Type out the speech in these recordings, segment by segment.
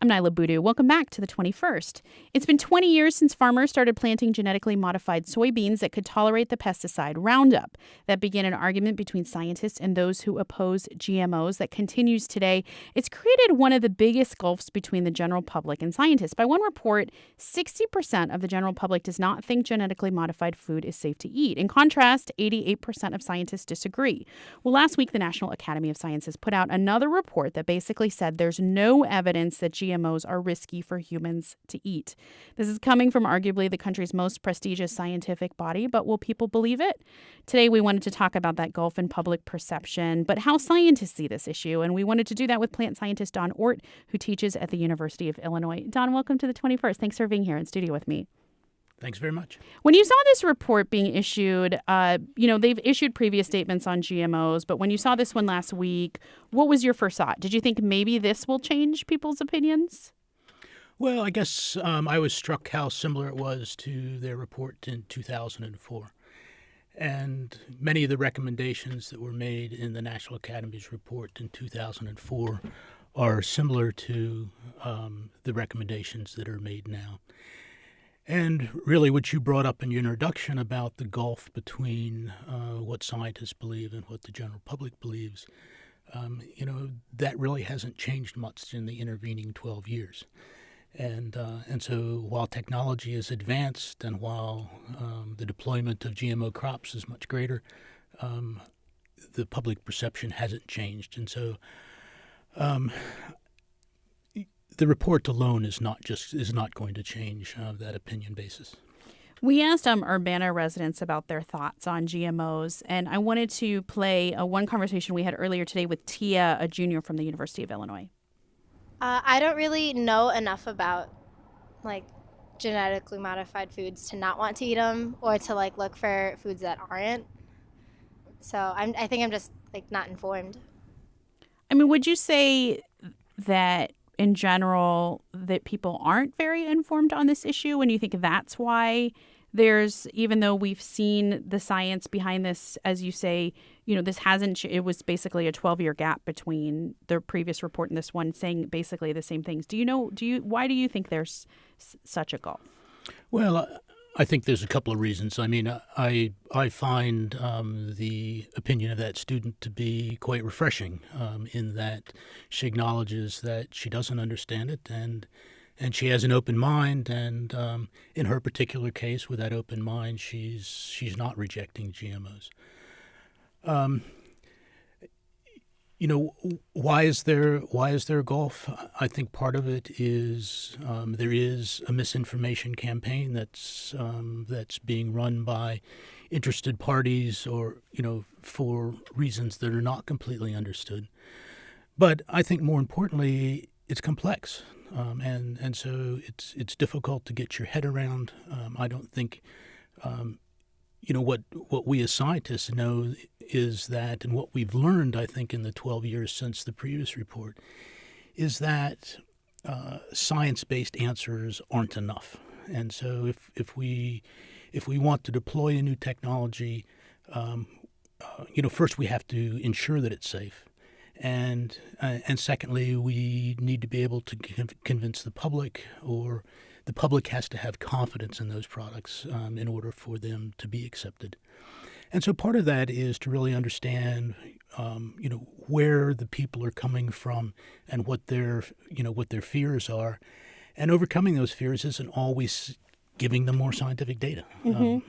I'm Nyla Boodoo. Welcome back to the 21st. It's been 20 years since farmers started planting genetically modified soybeans that could tolerate the pesticide Roundup. That began an argument between scientists and those who oppose GMOs that continues today. It's created one of the biggest gulfs between the general public and scientists. By one report, 60% of the general public does not think genetically modified food is safe to eat. In contrast, 88% of scientists disagree. Well, last week, the National Academy of Sciences put out another report that basically said there's no evidence that GMOs are risky for humans to eat. This is coming from arguably the country's most prestigious scientific body, but will people believe it? Today, we wanted to talk about that gulf in public perception, but how scientists see this issue. And we wanted to do that with plant scientist Don Ort, who teaches at the University of Illinois. Don, welcome to the 21st. Thanks for being here in studio with me. Thanks very much. When you saw this report being issued, they've issued previous statements on GMOs, but when you saw this one last week, what was your first thought? Did you think maybe this will change people's opinions? Well, I guess I was struck how similar it was to their report in 2004. And many of the recommendations that were made in the National Academy's report in 2004 are similar to the recommendations that are made now. And really what you brought up in your introduction about the gulf between what scientists believe and what the general public believes, that really hasn't changed much in the intervening 12 years. And so while technology is advanced and while the deployment of GMO crops is much greater, the public perception hasn't changed. And so the report alone is not going to change that opinion basis. We asked Urbana residents about their thoughts on GMOs, and I wanted to play one conversation we had earlier today with Tia, a junior from the University of Illinois. I don't really know enough about genetically modified foods to not want to eat them or to look for foods that aren't. So I think I'm just not informed. I mean, would you say that in general that people aren't very informed on this issue, and you think that's why even though we've seen the science behind this, as you say, this hasn't, it was basically a 12-year gap between the previous report and this one saying basically the same things. Why do you think there's such a gulf? Well, I think there's a couple of reasons. I mean, I find the opinion of that student to be quite refreshing in that she acknowledges that she doesn't understand it and she has an open mind. And in her particular case, with that open mind, she's not rejecting GMOs. Why is there a gulf? I think part of it is there is a misinformation campaign that's being run by interested parties or for reasons that are not completely understood. But I think more importantly, it's complex, and so it's difficult to get your head around. I don't think what we as scientists know is that, and what we've learned, I think, in the 12 years since the previous report, is that science-based answers aren't enough. And so if we want to deploy a new technology, first we have to ensure that it's safe. And secondly, we need to be able to convince the public, or the public has to have confidence in those products in order for them to be accepted. And so part of that is to really understand, where the people are coming from and what their fears are. And overcoming those fears isn't always giving them more scientific data. Mm-hmm.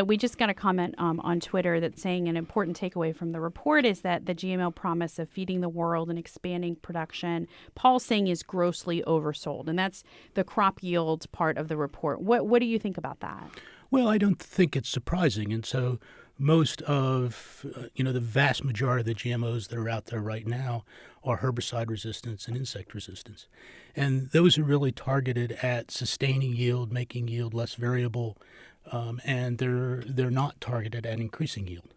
We just got a comment on Twitter that's saying an important takeaway from the report is that the GMO promise of feeding the world and expanding production, Paul's saying, is grossly oversold. And that's the crop yield part of the report. What do you think about that? Well, I don't think it's surprising. And so most of, the vast majority of the GMOs that are out there right now are herbicide resistance and insect resistance. And those are really targeted at sustaining yield, making yield less variable, and they're not targeted at increasing yield.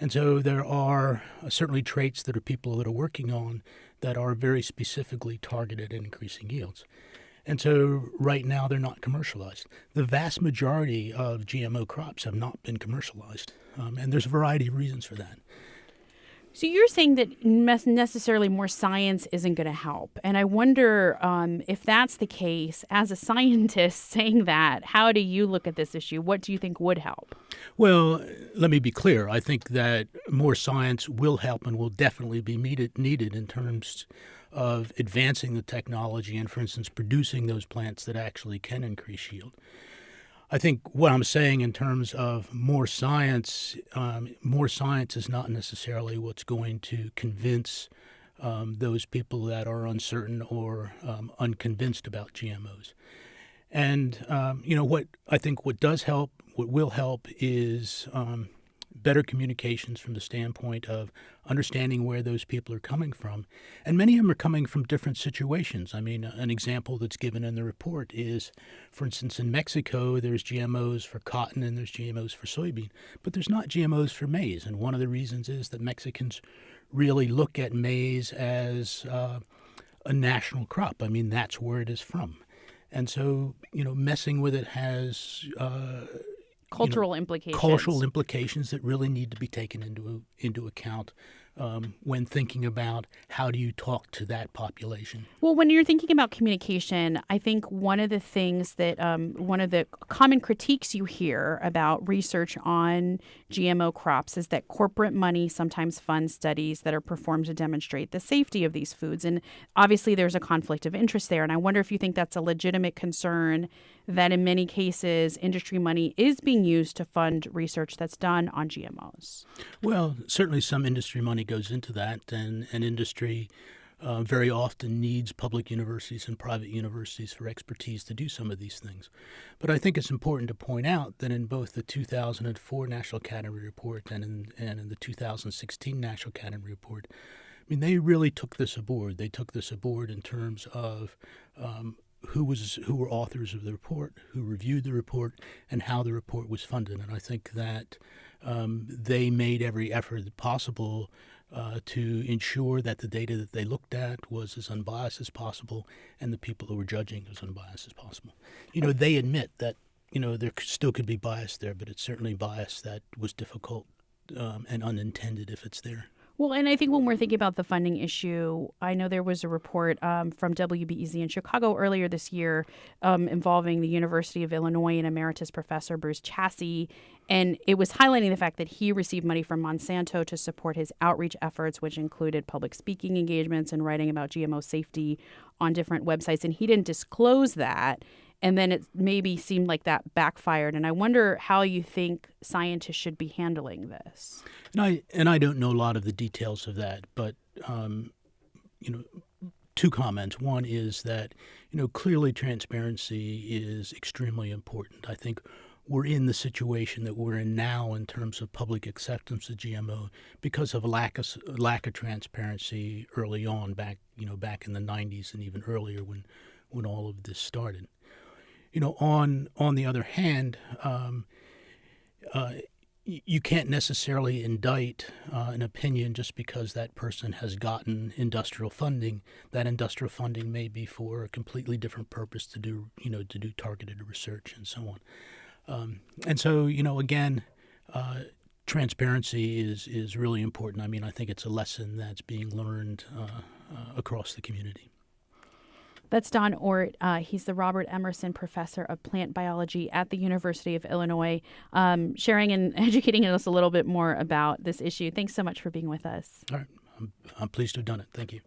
And so there are certainly traits that people are working on that are very specifically targeted at increasing yields. And so right now they're not commercialized. The vast majority of GMO crops have not been commercialized, and there's a variety of reasons for that. So you're saying that necessarily more science isn't going to help. And I wonder if that's the case, as a scientist saying that, how do you look at this issue? What do you think would help? Well, let me be clear. I think that more science will help and will definitely be needed in terms of advancing the technology and, for instance, producing those plants that actually can increase yield. I think what I'm saying in terms of more science is not necessarily what's going to convince those people that are uncertain or unconvinced about GMOs. And what I think what will help is better communications from the standpoint of understanding where those people are coming from. And many of them are coming from different situations. I mean, an example that's given in the report is, for instance, in Mexico, there's GMOs for cotton and there's GMOs for soybean, but there's not GMOs for maize. And one of the reasons is that Mexicans really look at maize as a national crop. I mean, that's where it is from. And so, messing with it has cultural implications. Cultural implications that really need to be taken into account when thinking about how do you talk to that population. Well, when you're thinking about communication, I think one of the things that one of the common critiques you hear about research on GMO crops is that corporate money sometimes funds studies that are performed to demonstrate the safety of these foods. And obviously there's a conflict of interest there. And I wonder if you think that's a legitimate concern, that in many cases industry money is being used to fund research that's done on GMOs. Well, certainly some industry money goes into that, and industry very often needs public universities and private universities for expertise to do some of these things. But I think it's important to point out that in both the 2004 National Academy Report and in the 2016 National Academy Report, I mean, they really took this aboard. They took this aboard in terms of who were authors of the report, who reviewed the report, and how the report was funded. And I think that they made every effort possible to ensure that the data that they looked at was as unbiased as possible, and the people who were judging as unbiased as possible. They admit that there still could be bias there, but it's certainly bias that was difficult and unintended if it's there. Well, and I think when we're thinking about the funding issue, I know there was a report from WBEZ in Chicago earlier this year involving the University of Illinois and emeritus professor Bruce Chassey. And it was highlighting the fact that he received money from Monsanto to support his outreach efforts, which included public speaking engagements and writing about GMO safety on different websites. And he didn't disclose that. And then it maybe seemed like that backfired. And I wonder how you think scientists should be handling this. And I don't know a lot of the details of that, but two comments. One is that clearly transparency is extremely important. I think we're in the situation that we're in now in terms of public acceptance of GMO because of a lack of transparency early on, back in the 90s and even earlier when all of this started. On the other hand, you can't necessarily indict an opinion just because that person has gotten industrial funding. That industrial funding may be for a completely different purpose to do targeted research and so on. And so, again, transparency is really important. I mean, I think it's a lesson that's being learned across the community. That's Don Ort. He's the Robert Emerson Professor of Plant Biology at the University of Illinois, sharing and educating us a little bit more about this issue. Thanks so much for being with us. All right. I'm pleased to have done it. Thank you.